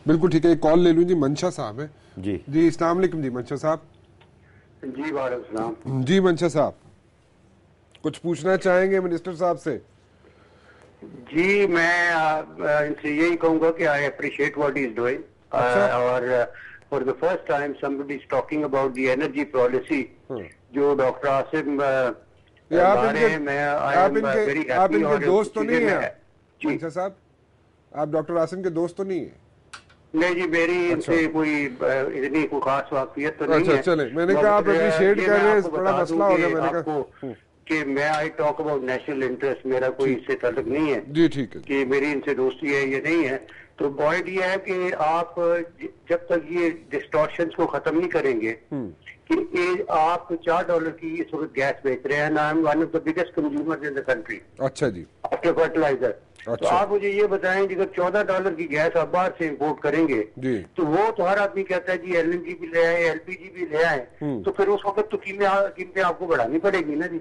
बिल्कुल ठीक है, एक कॉल ले लूँ जी। मंशा साहब है जी जी। अस्सलाम वालेकुम जी मंशा साहब। जी वालेकुम सलाम जी मंशा साहब, कुछ पूछना चाहेंगे मिनिस्टर साहब से? जी। मैं इनसे यही कहूंगा कि I appreciate what he is doing, और for the first time somebody is talking about the energy policy जो डॉक्टर आसिम आप इनके दोस्त तो नहीं है मंशा साहब? आप डॉक्टर आसिम के दोस्त तो नहीं है? नहीं जी, मेरी इनसे कोई इतनी कोई खास वाकफियत तो नहीं है। चले, मैंने कहा आप अप्रिशिएट कर रहे हैं, बड़ा मसला हो गया। मैंने कहा कि मैं I talk about national interest, मेरा कोई इससे ताल्लुक नहीं है जी। ठीक है कि मेरी इनसे दोस्ती है ये नहीं है। तो पॉइंट ये है कि आप जब तक ये डिस्टॉर्शंस को खत्म नहीं करेंगे कि आप $4 की इस वक्त गैस बेच रहे हैं, I am one of the biggest consumers in the country अच्छा जी आफ्टर फर्टिलाइजर। तो आप मुझे ये बताएं कि अगर $14 की गैस आप बाहर से इंपोर्ट करेंगे तो वो तो हर आदमी कहता है जी एलएनजी भी ले आए, एलपीजी भी ले आए, तो फिर उस वक्त तो कीमतें आपको बढ़ानी पड़ेगी ना जी।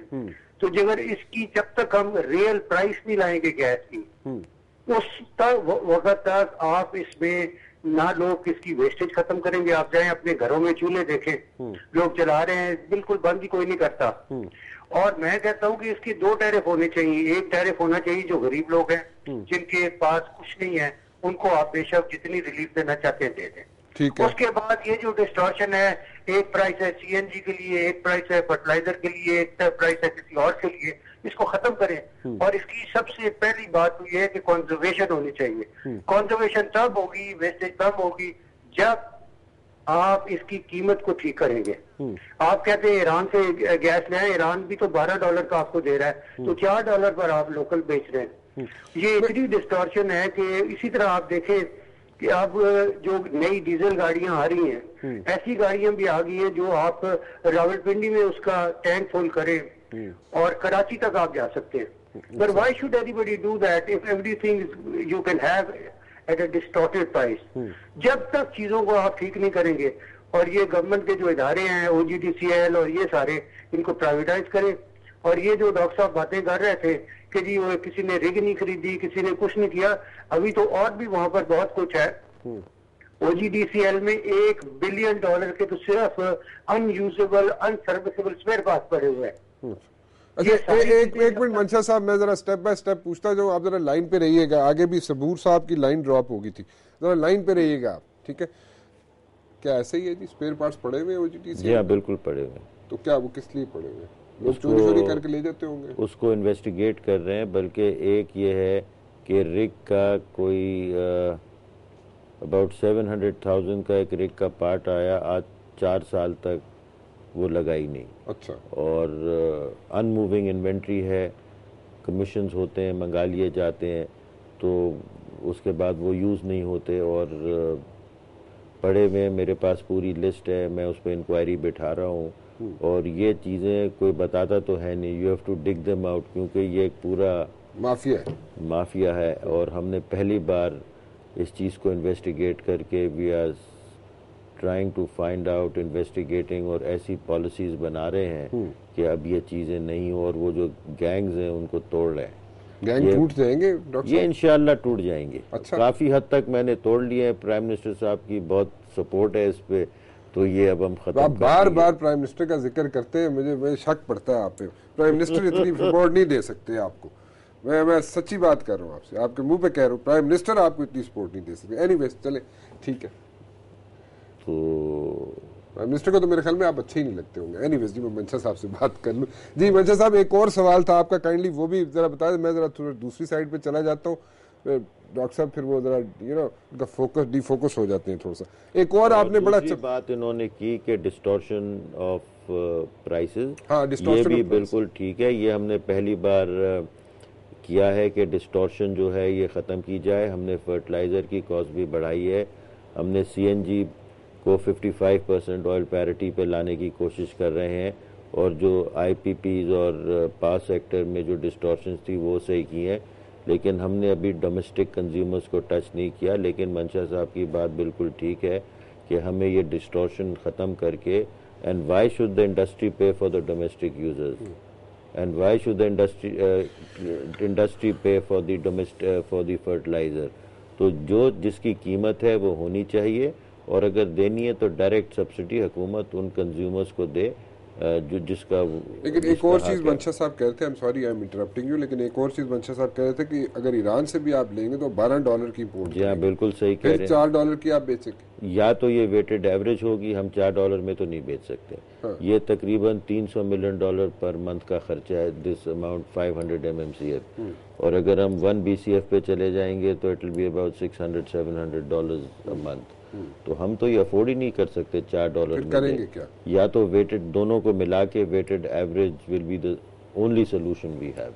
तो अगर इसकी जब तक हम रियल प्राइस नहीं लाएंगे गैस की, उस वक्त तक आप इसमें ना लोग इसकी वेस्टेज खत्म करेंगे। आप जाएं अपने घरों में चूल्हे देखें, लोग चला रहे हैं, बिल्कुल बंद ही कोई नहीं करता। और मैं कहता हूं कि इसके 2 टैरिफ होने चाहिए। एक टैरिफ होना चाहिए जो गरीब लोग हैं, जिनके पास कुछ नहीं है, उनको आप बेशक जितनी रिलीफ देना चाहते हैं दे दें। ठीक है। उसके बाद ये जो डिस्टॉर्शन है, एक प्राइस है सीएनजी के लिए, एक प्राइस है फर्टिलाइजर के लिए, एक प्राइस है किसी और के लिए, इसको खत्म करें। और इसकी सबसे पहली बात तो ये है कि कंजर्वेशन होनी चाहिए। कंजर्वेशन तब होगी, वेस्टेज तब होगी जब आप इसकी कीमत को ठीक करेंगे। आप कहते हैं ईरान से गैस ले आए, ईरान भी तो $12 का आपको दे रहा है, तो $4 पर आप लोकल बेच रहे हैं। ये इतनी डिस्टॉर्शन है कि इसी तरह आप देखें कि अब जो नई डीजल गाड़ियां आ रही हैं, ऐसी गाड़ियां भी आ गई हैं जो आप रावलपिंडी में उसका टैंक फुल करें और कराची तक आप जा सकते हैं। But why should anybody do that if everything you can have at a distorted price? जब तक चीजों को आप ठीक नहीं करेंगे, और ये गवर्नमेंट के जो इदारे हैं OGDCL और ये सारे, इनको प्राइवेटाइज करें। और ये जो डॉक्टर साहब बातें कर रहे थे कि जी वो किसी ने रिग नहीं खरीदी, किसी ने कुछ नहीं किया, अभी तो और भी वहां पर बहुत कुछ है। OGDCL में $1 बिलियन के तो सिर्फ अनयूजेबल अनसर्विसेबल स्पेयर पार्ट्स पड़े हुए हैं। अच्छा एक मिनट मंशा साहब, मैं जरा स्टेप बाय स्टेप पूछता जाऊँ, आप जरा लाइन पे रहिएगा। आगे भी सबूर साहब की लाइन ड्रॉप हो गई थी, जरा लाइन पे रहिएगा आप, ठीक है? क्या ऐसे ही है जी, स्पेयर पार्ट्स पड़े हुए OGDCL? जी हाँ, बिल्कुल पड़े हुए। तो क्या वो किस लिए पड़े हुए? लोग चोरी करके ले जाते होंगे। उसको इन्वेस्टिगेट कर रहे हैं। बल्कि एक ये है कि रिग का कोई अबाउट 700,000 का एक रिग का पार्ट आया, आज 4 साल तक वो लगा ही नहीं। अच्छा। और अनमूविंग इन्वेंट्री है, कमीशंस होते हैं, मंगा लिए जाते हैं, तो उसके बाद वो यूज़ नहीं होते और पड़े हुए। मेरे पास पूरी लिस्ट है, मैं उस पर इंक्वायरी बिठा रहा हूँ। और ये चीज़ें कोई बताता तो है नहीं, you have to dig them out, क्योंकि ये एक पूरा माफिया है। और हमने पहली बार इस चीज़ को इन्वेस्टिगेट करके we are trying to find out, investigating, और ऐसी पॉलिसीज बना रहे हैं कि अब ये चीज़ें नहीं हो, और वो जो गैंग्स हैं उनको तोड़ रहे हैं। गैंग टूट जाएंगे डॉक्टर? ये इंशाल्लाह टूट जाएंगे। अच्छा। काफ़ी हद तक मैंने तोड़ लिए हैं, प्राइम मिनिस्टर साहब की बहुत सपोर्ट है इस पे, तो ये अब हम खत्म। आप बार बार प्राइम मिनिस्टर का जिक्र करते हैं, मुझे शक पड़ता है आप पे। प्राइम मिनिस्टर इतनी सपोर्ट नहीं दे सकते आपको। मैं सच्ची बात कर रहा हूँ आपसे, आपके मुंह पे कह रहा हूँ, प्राइम मिनिस्टर आपको इतनी सपोर्ट नहीं दे सकते। एनीवेज चले, ठीक है। तो प्राइम मिनिस्टर को तो मेरे ख्याल में आप अच्छे ही नहीं लगते होंगे। एनीवेज जी, मैं मंशा साहब से बात कर लूँ। जी मंशा साहब, एक और सवाल था आपका, काइंडली वो भी जरा बता दें। मैं जरा थोड़ा दूसरी साइड पे चला जाता हूँ, डॉक्टर साहब फिर वो जरा उनका फोकस डिफोकस हो जाते हैं थोड़ा सा। एक और आपने बड़ा अच्छा बात इन्होंने की कि डिस्टॉर्शन ऑफ प्राइसेस, हाँ, ये भी बिल्कुल ठीक है। ये हमने पहली बार किया है कि डिस्टॉर्शन जो है ये ख़त्म की जाए। हमने फर्टिलाइज़र की कॉस्ट भी बढ़ाई है। हमने CNG को 55% ऑयल पैरिटी पे लाने की कोशिश कर रहे हैं, और जो IPPs और पावर सेक्टर में जो डिस्टॉर्शंस थी वो सही की हैं। लेकिन हमने अभी डोमेस्टिक कंज्यूमर्स को टच नहीं किया। लेकिन मंशा साहब की बात बिल्कुल ठीक है कि हमें ये डिस्टॉर्शन ख़त्म करके, and why should the industry pay for the domestic users, and why should the industry pay for the fertilizer? तो जो जिसकी कीमत है वो होनी चाहिए, और अगर देनी है तो डायरेक्ट सब्सिडी हुकूमत उन कंज्यूमर्स को दे जो जिसका लेकिन एक और चीज मंशा साहब कह रहे थे, I am sorry I am interrupting you, लेकिन एक और चीज मंशा साहब कह रहे थे कि अगर ईरान से भी आप लेंगे तो $12 की इम्पोर्ट, जी हाँ बिल्कुल सही कह फिर रहे हैं, $4 की आप बेचेंगे। या तो ये वेटेड एवरेज होगी, हम $4 में तो नहीं बेच सकते। हाँ। ये तकरीबन $300 मिलियन पर मंथ का खर्चा है, दिस अमाउंट 500 MMCF, और अगर हम 1 BCF पे चले जाएंगे तो it will be about $600-700 a month. तो हम तो ये अफोर्ड ही नहीं कर सकते $4 फिर में करेंगे दें। क्या? या तो वेटेड, दोनों को मिला के weighted average will be the only solution we have.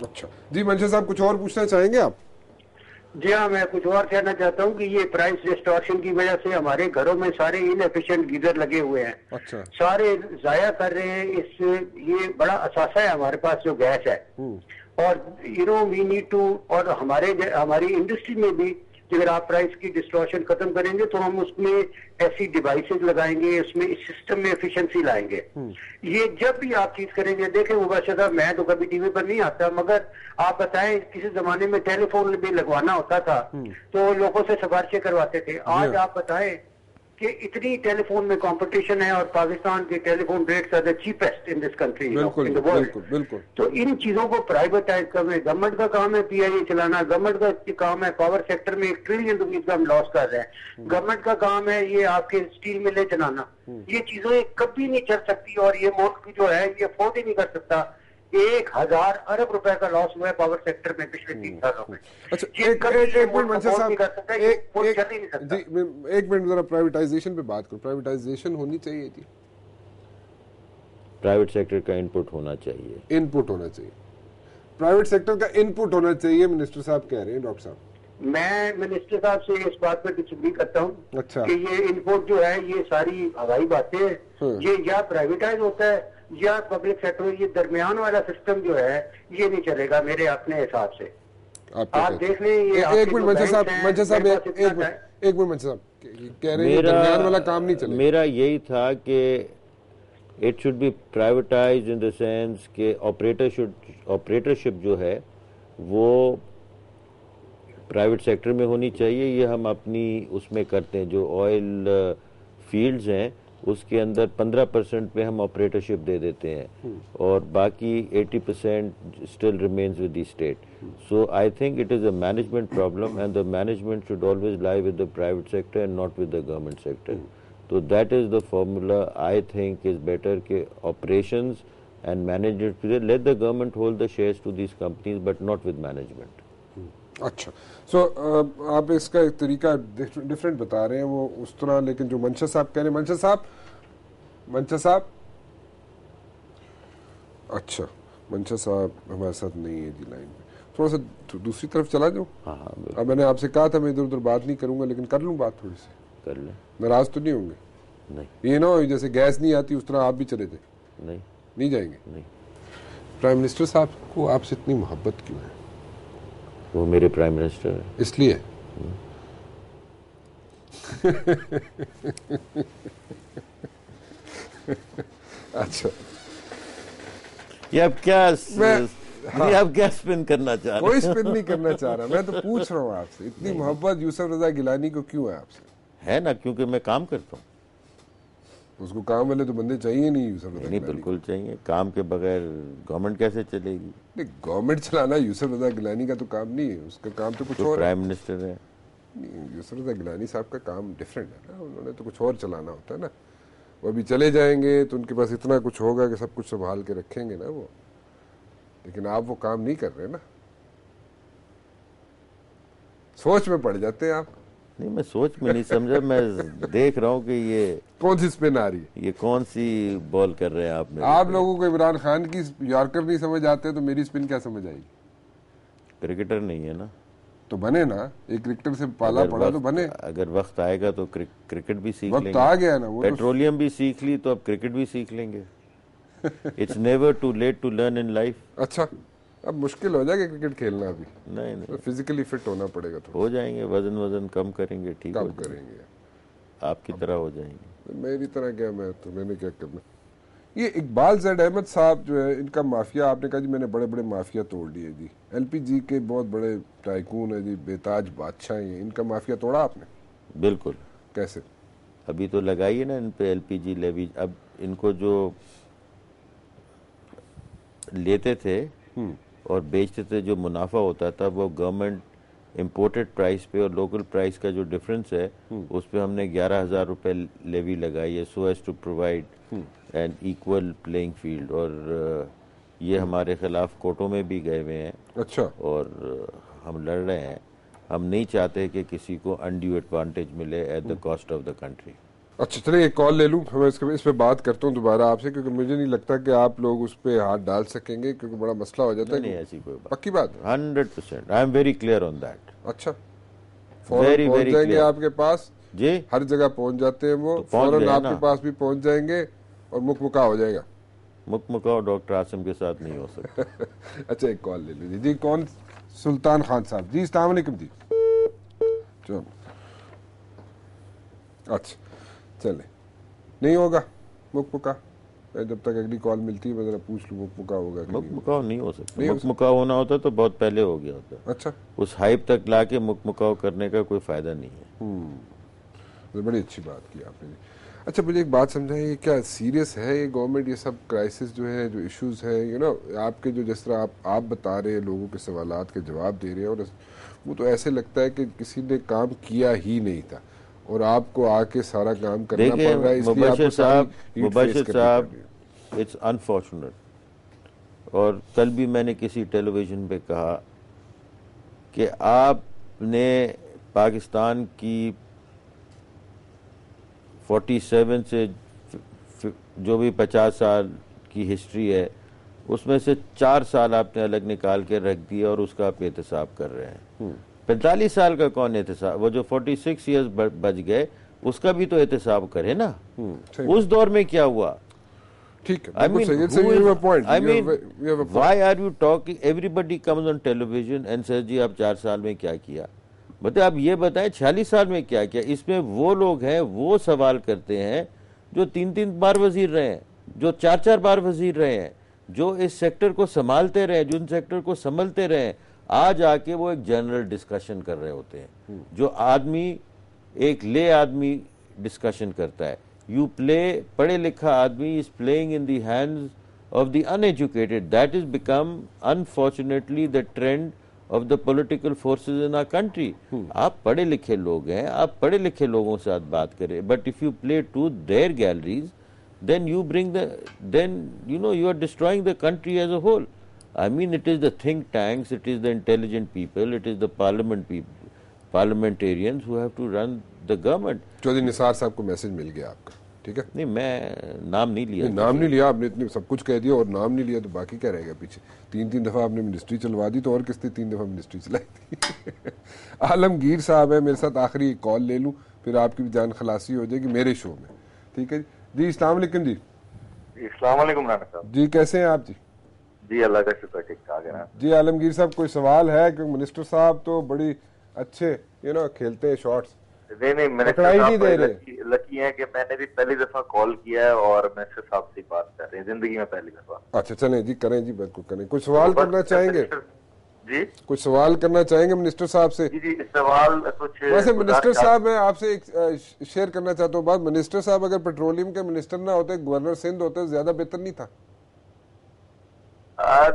अच्छा जी, मंशा साहब कुछ और पूछना चाहेंगे आप? जी हाँ, मैं कुछ और कहना चाहता हूँ कि ये प्राइस डिस्टॉर्शन की वजह से हमारे घरों में सारे इनएफिशिएंट गीजर लगे हुए हैं। अच्छा। सारे जाया कर रहे हैं। इस ये बड़ा असासा है हमारे पास जो गैस है, और वी नीड टू, और हमारी इंडस्ट्री में भी अगर आप प्राइस की डिस्टॉर्शन खत्म करेंगे तो हम उसमें ऐसी डिवाइसेस लगाएंगे, उसमें इस सिस्टम में एफिशिएंसी लाएंगे। ये जब भी आप चीज करेंगे, देखें मुबाशरा साहब, मैं तो कभी टीवी पर नहीं आता, मगर आप बताएं किसी जमाने में टेलीफोन भी लगवाना होता था तो लोगों से सिफारिशें करवाते थे। आज आप बताएं कि इतनी टेलीफोन में कंपटीशन है और पाकिस्तान के telephone rates are the cheapest in this country, in the world. बिल्कुल। तो इन चीजों को प्राइवेटाइज करना गवर्नमेंट का काम है, पीआईए चलाना गवर्नमेंट का काम है। पावर सेक्टर में $1 ट्रिलियन का हम लॉस कर रहे हैं, गवर्नमेंट का काम है ये आपके स्टील मिलें चलाना। ये चीजें कभी नहीं चल सकती, और ये मुल्क जो है ये अफोर्ड ही नहीं कर सकता। 1000 अरब रुपए का लॉस हुआ है पावर सेक्टर में पिछले 3 सालों में। अच्छा, ये एक कभी ये मिनट मुल्क मंशा अफोर्ड साहब, नहीं कर सकता, ये मुल्क चल ही नहीं सकता। जी एक मिनट जरा प्राइवेटाइजेशन पे बात करो। प्राइवेटाइजेशन होनी चाहिए जी, प्राइवेट सेक्टर का इनपुट होना चाहिए, इनपुट होना चाहिए, प्राइवेट सेक्टर का इनपुट होना चाहिए, मिनिस्टर साहब कह रहे हैं। डॉक्टर साहब, मैं मिनिस्टर साहब से इस बात पर डिसएग्री करता हूँ। अच्छा। कि ये इनपुट जो है ये सारी हवाई बातें हैं, ये या प्राइवेटाइज होता है या पब्लिक सेक्टर, ये दरमियान वाला सिस्टम जो है ये नहीं चलेगा मेरे अपने हिसाब से। आप देख लें ये एक मिनट मंशा साहब, एक मिनट मंशा साहब कह रहे हैं दरमियान वाला काम नहीं चलेगा। मेरा यही था कि it should be privatise in the sense के ऑपरेटरशिप जो है वो प्राइवेट सेक्टर में होनी चाहिए। ये हम अपनी उसमें करते हैं, जो ऑयल फील्ड्स हैं उसके अंदर 15% पे हम ऑपरेटरशिप दे देते हैं, और बाकी 80% still remains with the state. So I think it is a management problem, and the management should always lie with the private sector and not with the government sector. तो that is the formula I think is better के operations and management, let the government hold the shares to these companies but not with management. अच्छा, so आप इसका एक तरीका different बता रहे हैं वो उस तरह, लेकिन जो मंशा साहब कह रहे हैं, मंशा साहब अच्छा, मंशा साहब हमारे साथ नहीं है जी लाइन में, थोड़ा सा दूसरी तरफ चला जाओ। हाँ, अब मैंने आपसे कहा था मैं इधर उधर बात नहीं करूंगा, लेकिन कर लूँ बात थोड़ी सी, कर लें। नाराज तो नहीं होंगे? नहीं। ये ना हो जैसे गैस नहीं आती उस तरह आप भी चले थे। नहीं जाएंगे? नहीं। प्राइम मिनिस्टर साहब को आपसे इतनी मोहब्बत क्यों है? वो मेरे प्राइम मिनिस्टर है इसलिए। अच्छा, ये अब क्या आप क्या स्पिन करना चाह रहे हैं? कोई स्पिन नहीं करना चाह रहा, मैं तो पूछ रहा हूँ आपसे, इतनी मोहब्बत यूसुफ रजा गिलानी को क्यों है आपसे? है ना, क्योंकि मैं काम करता हूँ। उसको काम वाले तो बंदे चाहिए नहीं यूसुफ रजा नहीं, बिल्कुल चाहिए। काम के बगैर गवर्नमेंट कैसे चलेगी? नहीं, गवर्नमेंट चलाना यूसुफ रजा गिलानी का तो काम नहीं है, उसका काम तो कुछ और है। प्राइम मिनिस्टर है। यूसुफ रजा गिलानी साहब का काम डिफरेंट है ना, उन्होंने तो कुछ और चलाना होता है ना। वो अभी चले जाएंगे तो उनके पास इतना कुछ होगा कि सब कुछ संभाल के रखेंगे ना वो, लेकिन आप वो काम नहीं कर रहे ना, सोच में पड़ जाते हैं आप। नहीं, मैं सोच में नहीं समझा, मैं देख रहा हूँ कि ये कौन सी स्पिन आ रही है, ये कौन सी बॉल कर रहे हैं आप। आप लोगों को इमरान खान की यॉर्कर नहीं समझ आते तो मेरी स्पिन क्या समझ आएगी? क्रिकेटर नहीं है ना, तो बने ना, एक क्रिकेटर से पाला पड़ा तो बने। अगर वक्त आएगा तो क्रिकेट भी सीख लेंगे। वक्त आ गया ना, वो पेट्रोलियम भी सीख ली तो अब क्रिकेट भी सीख लेंगे। It's never too late to learn in life. अच्छा, अब मुश्किल हो जाएगा क्रिकेट खेलना अभी। नहीं, तो फिजिकली फिट होना पड़ेगा थोड़ा। हो जाएंगे, वजन कम करेंगे, ठीक कम करेंगे, आपकी तरह हो जाएंगे। मेरी तरह क्या, मैं तो मैंने क्या करना। ये इकबाल जैद अहमद साहब जो है, इनका माफिया, आपने कहा जी मैंने बड़े बड़े माफिया तोड़ लिए जी, एलपीजी के बहुत बड़े टाइकून है जी, बेताज बादशाह हैं, इनका माफिया तोड़ा आपने? बिल्कुल। कैसे? अभी तो लगाई है ना इन पे एलपीजी लेवी। अब इनको जो लेते थे और बेचते थे, जो मुनाफा होता था वो गवर्नमेंट इम्पोर्टेड प्राइस पे और लोकल प्राइस का जो डिफरेंस है उस पे हमने 11,000 रुपए लेवी लगाई है, so as to provide an equal playing field. और ये हमारे खिलाफ कोर्टों में भी गए हुए हैं। अच्छा। और हम लड़ रहे हैं। हम नहीं चाहते कि किसी को अनड्यू एडवांटेज मिले at the cost of the country. अच्छा चलिए एक कॉल ले लूँ, मैं इस पे बात करता हूँ दोबारा आपसे, क्योंकि मुझे नहीं लगता कि आप लोग उस पे हाथ डाल सकेंगे, क्योंकि बड़ा मसला हो जाता है। नहीं ऐसी कोई बात। पक्की बात? 100%। I am very clear on that. अच्छा, फौरन पहुंच जाएंगे आपके पास जी, हर जगह पहुंच जाते हैं वो, तो फौरन आपके पास भी पहुंच जाएंगे और मुकमुका हो जाएगा। मुकमुका डॉक्टर आसिम के साथ नहीं हो सकता। अच्छा एक कॉल ले लीजिए जी। कौन? सुल्तान खान साहब जी, अस्सलाम वालेकुम जी। चलो अच्छा चले, नहीं होगा मुकमुका, जब तक अगली कॉल मिलती है मैं जरा पूछ लूँ मुकमुका होगा कि नहीं? मुकमुकाव नहीं हो सकता। मुकमुकाव होना होता तो बहुत पहले हो गया होता। अच्छा, उस हाइप तक लाके मुकमुकाव करने का कोई फायदा नहीं है। तो बड़ी अच्छी बात की आपने। अच्छा मुझे एक बात समझाइए, क्या सीरियस है ये गवर्नमेंट, ये सब क्राइसिस जो है, जो इश्यूज हैं, यू नो आपके जो जिस तरह आप बता रहे हैं, लोगों के सवालात के जवाब दे रहे हैं, और वो तो ऐसे लगता है कि किसी ने काम किया ही नहीं था और आपको आके सारा काम करना पड़ रहा है। मुबशिर साहब, इट्स अनफॉर्चुनेट। और कल भी मैंने किसी टेलीविजन पे कहा कि आपने पाकिस्तान की 47 से जो भी 50 साल की हिस्ट्री है उसमें से 4 साल आपने अलग निकाल के रख दिया और उसका आप एहतसाब कर रहे हैं। 45 साल का कौन एहतसाब? वो जो 46 ईयर्स बच गए उसका भी तो एहतसाब करे ना। उस दौर में क्या हुआ? ठीक है, I mean, why are you talking? Everybody comes on television and says जी आप 4 साल में क्या किया। बताए आप ये बताएं 46 साल में क्या किया। इसमें वो लोग हैं, वो सवाल करते हैं जो 3-3 बार वजीर रहे हैं, जो 4-4 बार वजीर रहे हैं, जो इस सेक्टर को संभालते रहे, जो इन सेक्टर को संभलते रहे। आज आके वो एक जनरल डिस्कशन कर रहे होते हैं। जो आदमी एक ले आदमी डिस्कशन करता है, यू प्ले, पढ़े लिखा आदमी is playing in the hands of the uneducated. That is become unfortunately the trend of the political forces in our country. आप पढ़े लिखे लोग हैं, आप पढ़े लिखे लोगों से साथ बात करें, but if you play to their galleries, then you bring then you know you are destroying the country as a whole. I mean, it is the think tanks, it is the intelligent people, it is the parliamentarians who have to run the government. Chaudhary Nisar साहब को message मिल गया आपका, ठीक है? नहीं, मैं नाम नहीं लिया। नाम नहीं लिया आपने, इतने सब कुछ कह दिया और नाम नहीं लिया तो बाकी क्या रहेगा पीछे? 3-3 दफा आपने मिनिस्ट्री चलवा दी, तो और किसने 3 दफा मिनिस्ट्री चलाई थी? आलमगीर साहब है मेरे साथ, आखिरी कॉल ले लूं फिर आपकी भी जान खलासी हो जाएगी मेरे शो में, ठीक है जी? अस्सलाम वालेकुम जी। अस्सलाम वालेकुम राना साहब जी, कैसे हैं आप जी? जी अल्लाह का शुक्र, ठीक ठाक है ना जी। आलमगीर साहब कोई सवाल है? क्योंकि मिनिस्टर साहब तो बड़ी अच्छे खेलते हैं शॉट्स। नहीं मैंने लकी है कि मैंने भी पहली दफा कॉल किया है और मिनिस्टर साहब से बात कर रहे हैं जिंदगी में पहली दफा। अच्छा चलें जी, करें जी, बिल्कुल करें। कुछ सवाल करना चाहेंगे जी? कुछ सवाल करना चाहेंगे मिनिस्टर साहब से? जी सवाल कुछ वैसे मिनिस्टर साहब, मैं आपसे एक शेयर करना चाहता हूँ बात। मिनिस्टर साहब अगर पेट्रोलियम के मिनिस्टर ना होते, गवर्नर सिंध होते, ज्यादा बेहतर नहीं था?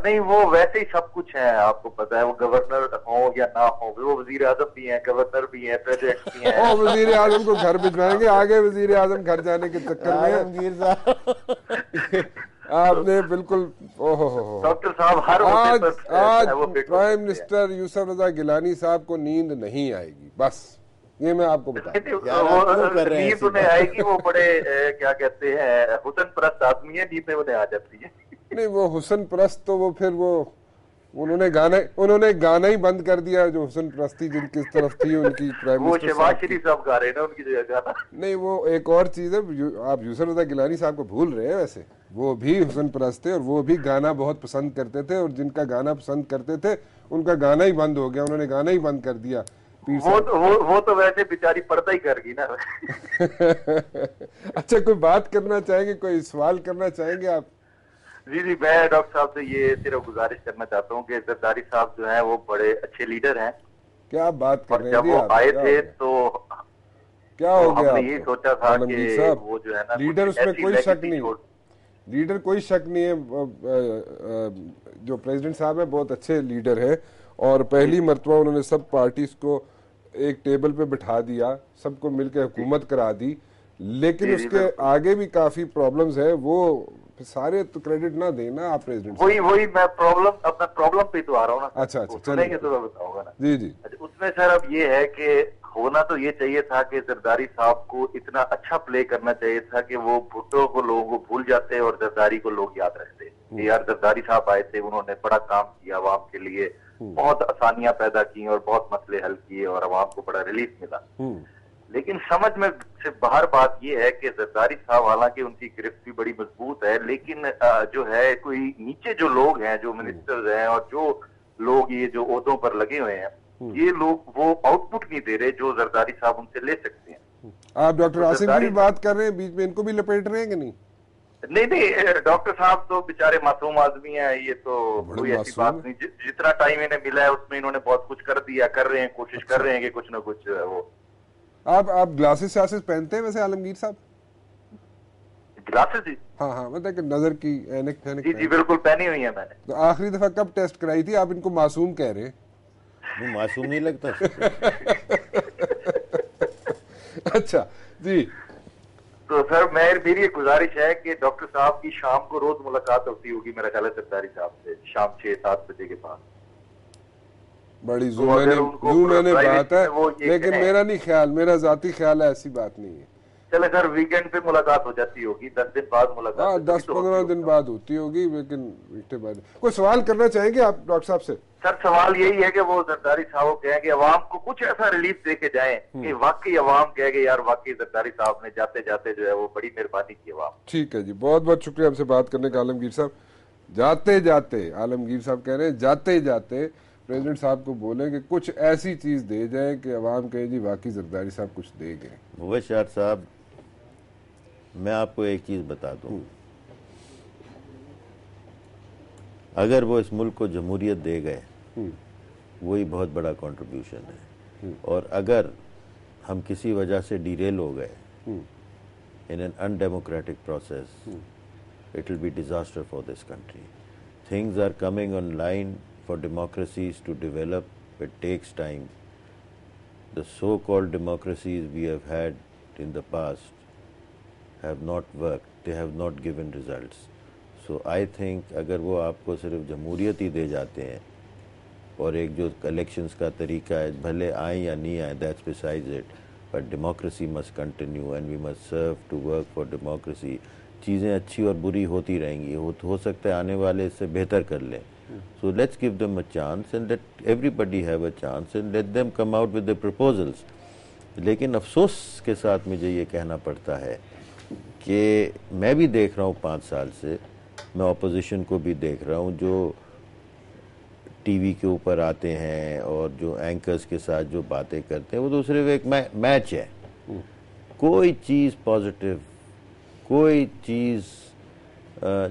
नहीं, वो वैसे ही सब कुछ है, आपको पता है। वो गवर्नर हो या ना हो, वो वजीर आजम भी हैं, गवर्नर भी हैं, प्रेसिडेंट भी हैं। वजीर आजम को घर भिजवाएंगे, आगे वजीर आजम घर जाने के चक्कर में आपने बिल्कुल डॉक्टर साहब हर आज प्राइम मिनिस्टर यूसुफ रजा गिलानी साहब को नींद नहीं आएगी, बस ये मैं आपको बता। नींद उन्हें आएगी, वो बड़े क्या कहते हैं हुसन परस्त आदमी है, नींद में उन्हें आ जाती है। नहीं, वो हुसन परस्त तो वो फिर उन्होंने गाना ही बंद कर दिया। जो हुसन परस्ती जिनकी तरफ थी उनकी, प्राइम मिनिस्टर शहबाज शरीफ साहब गा रहे हैं ना उनकी जगह गाना। नहीं, वो एक और चीज है, आप यूसुफ रजा गिलानी साहब को भूल रहे हैं। वैसे वो भी हुसन परस्त थे और वो भी गाना बहुत पसंद करते थे, और जिनका गाना पसंद करते थे उनका गाना ही बंद हो गया, उन्होंने गाना ही बंद कर दिया। पीर वो तो वैसे बेचारी पर्दा ही करेगी ना। अच्छा, कोई बात करना चाहेंगे, कोई सवाल करना चाहेंगे आप? जी जी, मैं डॉक्टर साहब से ये सिर्फ गुजारिश करना चाहता हूँ कि जरदारी साहब जो हैं वो बड़े अच्छे लीडर हैं। क्या बात कर रहे हैं? जब वो आए थे तो क्या हो गया? हमने यही सोचा था कि वो जो है ना, लीडर, उसमें कोई शक नहीं, लीडर कोई शक नहीं है। जो प्रेसिडेंट साहब है बहुत अच्छे लीडर है, और पहली मर्तबा उन्होंने सब पार्टीज को एक टेबल पे बिठा दिया, सबको मिलकर हुकूमत करा दी। लेकिन उसके आगे भी काफी प्रॉब्लम्स है, वो सारे तो क्रेडिट ना देना आप प्रेसिडेंट। वही मैं अपना प्रॉब्लम पे तो आ रहा हूँ ना। अच्छा, चलेंगे तो मैं बताऊंगा ना। जी जी। उसमें सर अब ये है कि होना तो ये चाहिए था कि जरदारी साहब को इतना अच्छा प्ले करना चाहिए था कि वो भुट्टो को लोगों को भूल जाते और जरदारी को लोग याद रखते। यार जरदारी साहब आए थे, उन्होंने बड़ा काम किया आवाम के लिए, बहुत आसानियां पैदा की और बहुत मसले हल किए और आवाम को बड़ा रिलीफ मिला। लेकिन समझ में से बाहर बात यह है कि जरदारी साहब, हालांकि उनकी गिरफ्त भी बड़ी मजबूत है, लेकिन जो है कोई नीचे जो लोग हैं, जो मिनिस्टर्स हैं और जो लोग ये जो ओहदों पर लगे हुए हैं, ये लोग वो आउटपुट नहीं दे रहे जो जरदारी साहब उनसे ले सकते हैं। आप डॉक्टर आसिम की बात कर रहे हैं, बीच में इनको भी लपेट रहे हैं कि नहीं? नहीं, डॉक्टर साहब तो बेचारे मासूम आदमी हैं, ये तो कोई ऐसी बात नहीं। जितना टाइम इन्हें मिला है उसमें इन्होंने बहुत कुछ कर दिया, कर रहे हैं, कोशिश कर रहे हैं कि कुछ ना कुछ वो। आप ग्लासेस शासेस पहनते हैं वैसे आलमगीर साहब? ग्लासेस? जी हाँ, मतलब कि नजर की ऐनक जी बिल्कुल पहनी हुई है मैंने। तो आखिरी दफा कब टेस्ट कराई थी? आप इनको मासूम कह रहे हैं। वो मासूम नहीं लगता। अच्छा जी। तो सर मेरी गुजारिश है कि डॉक्टर साहब की शाम को रोज मुलाकात होती होगी मेरा ख्याल है जरदारी साहब से, शाम 6-7 बजे के पास। बड़ी मैंने बात है, लेकिन मेरा नहीं ख्याल, मेरा जाती ख्याल है ऐसी बात नहीं है। चले सर, वीकेंड पे मुलाकात हो जाती होगी, 10 दिन बाद मुलाकात। हाँ, 10-15 दिन बाद होती होगी, लेकिन वीके बाद। कोई सवाल करना चाहेंगे आप डॉक्टर साहब से? सर सवाल यही है कि वो जरदारी साहब कहें कि अवाम को कुछ ऐसा रिलीफ दे के जाए कि वाकई अवाम कहेंगे यार वाकई जरदारी साहब ने जाते जाते जो है वो बड़ी मेहरबानी की अवाम। ठीक है जी, बहुत बहुत शुक्रिया हमसे बात करने का आलमगीर साहब। जाते जाते आलमगीर साहब कह रहे हैं, जाते जाते प्रेसिडेंट साहब को बोले कि कुछ ऐसी चीज दे जाए कि अवाम कहे जी वाकई जरदारी साहब कुछ दे गए। मुबशर साहब, मैं आपको एक चीज बता दूं, अगर वो इस मुल्क को जमहूरियत दे गए वही बहुत बड़ा कंट्रीब्यूशन है। और अगर हम किसी वजह से डिरेल हो गए in an undemocratic process, it will be disaster for this country. Things are coming on line for democracies to develop. It takes time. The so-called democracies we have had in the past have not worked. They have not given results. So I think अगर वो आपको सिर्फ जमहूरियत ही दे जाते हैं और एक जो elections का तरीका है, भले आए या नहीं आए, that's besides it, but democracy must continue and we must serve to work for democracy. चीज़ें अच्छी और बुरी होती रहेंगी, हो सकता है आने वाले इससे बेहतर कर लें। So let's give them a chance and let everybody have a chance and let them come out with the proposals. लेकिन अफसोस के साथ मुझे ये कहना पड़ता है कि मैं भी देख रहा हूँ 5 साल से, मैं ऑपोजिशन को भी देख रहा हूँ जो टीवी के ऊपर आते हैं और जो एंकर्स के साथ जो बातें करते हैं वो तो सिर्फ एक मैच है। कोई चीज़ पॉजिटिव, कोई चीज़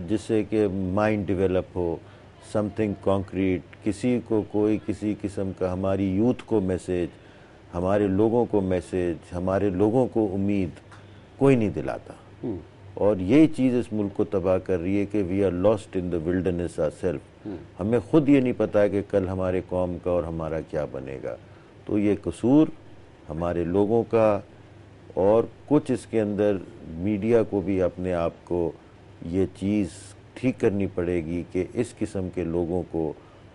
जिससे कि माइंड डेवलप हो, समथिंग कॉन्क्रीट, किसी को कोई किसी किस्म का हमारी यूथ को मैसेज, हमारे लोगों को मैसेज, हमारे लोगों को उम्मीद कोई नहीं दिलाता। और यही चीज़ इस मुल्क को तबाह कर रही है कि we are lost in the wilderness ourself. हमें खुद ये नहीं पता कि कल हमारे कौम का और हमारा क्या बनेगा। तो ये कसूर हमारे लोगों का, और कुछ इसके अंदर मीडिया को भी अपने आप को ये चीज़ ठीक करनी पड़ेगी कि इस किस्म के लोगों को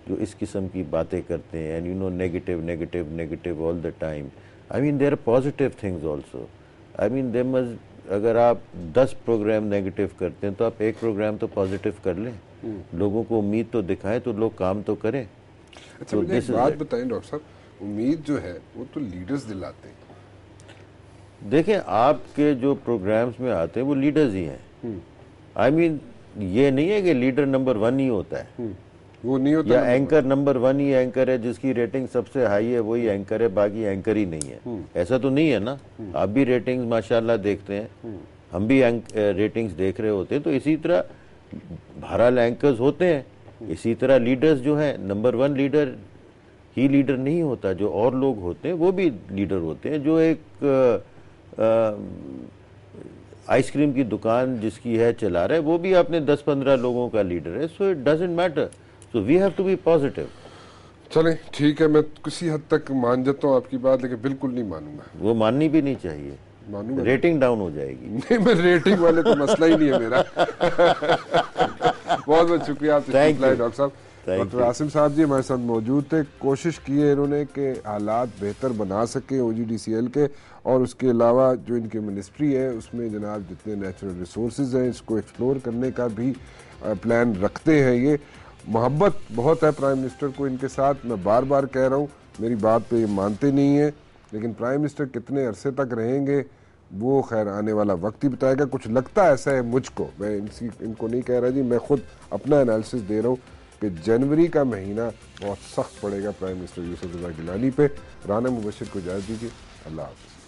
जो इस किस्म की बातें करते हैं, and you know negative negative negative all the time, I mean there are positive things also. I mean they must, अगर आप 10 प्रोग्राम नेगेटिव करते हैं तो आप एक प्रोग्राम तो पॉजिटिव कर लें, लोगों को उम्मीद तो दिखाएं तो लोग काम तो करें। अच्छा, मुझे एक बात बताएं डॉक्टर साहब, उम्मीद जो है वो तो लीडर्स दिलाते हैं। देखें, आपके जो प्रोग्राम्स में आते हैं वो लीडर्स ही हैं। आई मीन ये नहीं है कि लीडर नंबर 1 ही होता है, वो नहीं होता या नंबर एंकर नंबर 1 ही एंकर है, जिसकी रेटिंग सबसे हाई है वही एंकर है, बाकी एंकर ही नहीं है। ऐसा तो नहीं है ना। आप भी रेटिंग्स माशाल्लाह देखते हैं, हम भी रेटिंग्स देख रहे होते हैं। तो इसी तरह बहरहाल एंकर्स होते हैं, इसी तरह लीडर्स जो हैं, नंबर 1 लीडर ही लीडर नहीं होता, जो और लोग होते हैं वो भी लीडर होते हैं। जो एक आइसक्रीम की दुकान जिसकी है चला रहा है, वो भी अपने 10-15 लोगों का लीडर है। So it doesn't matter, so we have to be positive. चलें ठीक है, मैं किसी हद तक मान जाता हूँ आपकी बात, लेकिन बिल्कुल नहीं मानूंगा। वो माननी भी नहीं चाहिए, मानूंगा रेटिंग डाउन हो जाएगी। नहीं, मैं रेटिंग वाले तो मसला ही नहीं है मेरा। बहुत बहुत शुक्रिया आपसे डॉक्टर साहब। डॉक्टर आसिम साहब जी हमारे साथ मौजूद थे। कोशिश की है इन्होंने कि हालात बेहतर बना सके OGDCL के, और उसके अलावा जो इनकी मिनिस्ट्री है उसमें जनाब जितने नेचुरल रिसोर्सेज हैं इसको एक्सप्लोर करने का भी प्लान रखते हैं। ये मोहब्बत बहुत है प्राइम मिनिस्टर को इनके साथ, मैं बार बार कह रहा हूँ, मेरी बात पे ये मानते नहीं है, लेकिन प्राइम मिनिस्टर कितने अरसे तक रहेंगे वो खैर आने वाला वक्त ही बताएगा। कुछ लगता ऐसा है मुझको, मैं इनको नहीं कह रहा जी, मैं खुद अपना एनालिसिस दे रहा हूँ कि जनवरी का महीना बहुत सख्त पड़ेगा प्राइम मिनिस्टर यूसुफ रज़ा गिलानी पे। राना मुबशिर को इजाज़त दीजिए, अल्लाह हाफ़िज़।